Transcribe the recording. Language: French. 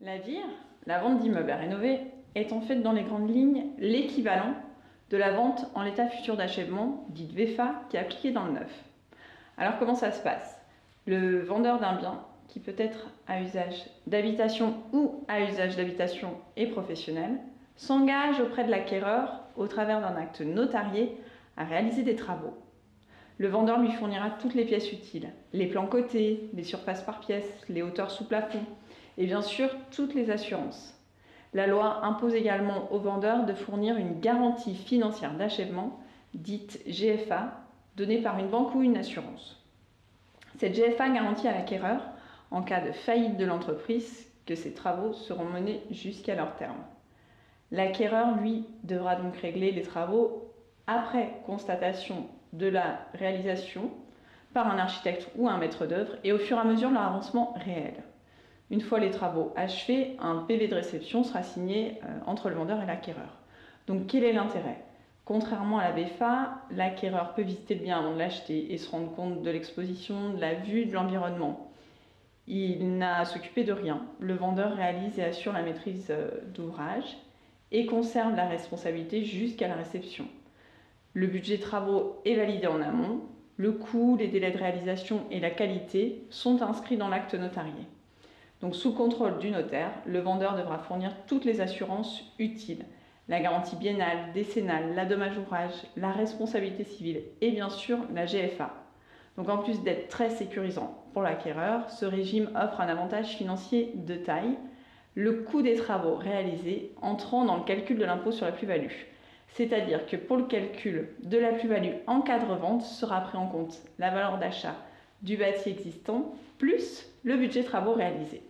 La VIR, la vente d'immeubles à rénover, est en fait dans les grandes lignes l'équivalent de la vente en l'état futur d'achèvement, dite VEFA, qui est appliquée dans le neuf. Alors comment ça se passe? Le vendeur d'un bien, qui peut être à usage d'habitation ou à usage d'habitation et professionnel, s'engage auprès de l'acquéreur au travers d'un acte notarié à réaliser des travaux. Le vendeur lui fournira toutes les pièces utiles, les plans cotés, les surfaces par pièce, les hauteurs sous plafond et bien sûr toutes les assurances. La loi impose également au vendeur de fournir une garantie financière d'achèvement, dite GFA, donnée par une banque ou une assurance. Cette GFA garantit à l'acquéreur, en cas de faillite de l'entreprise, que ses travaux seront menés jusqu'à leur terme. L'acquéreur, lui, devra donc régler les travaux après constatation de la réalisation par un architecte ou un maître d'œuvre et au fur et à mesure de leur avancement réel. Une fois les travaux achevés, un PV de réception sera signé entre le vendeur et l'acquéreur. Donc quel est l'intérêt? Contrairement à la VEFA, l'acquéreur peut visiter le bien avant de l'acheter et se rendre compte de l'exposition, de la vue, de l'environnement. Il n'a à s'occuper de rien. Le vendeur réalise et assure la maîtrise d'ouvrage et conserve la responsabilité jusqu'à la réception. Le budget travaux est validé en amont. Le coût, les délais de réalisation et la qualité sont inscrits dans l'acte notarié. Donc sous contrôle du notaire, le vendeur devra fournir toutes les assurances utiles. La garantie biennale, décennale, la dommage ouvrage, la responsabilité civile et bien sûr la GFA. Donc en plus d'être très sécurisant pour l'acquéreur, ce régime offre un avantage financier de taille, le coût des travaux réalisés entrant dans le calcul de l'impôt sur la plus-value. C'est-à-dire que pour le calcul de la plus-value en cas de revente sera pris en compte la valeur d'achat du bâti existant plus le budget travaux réalisé.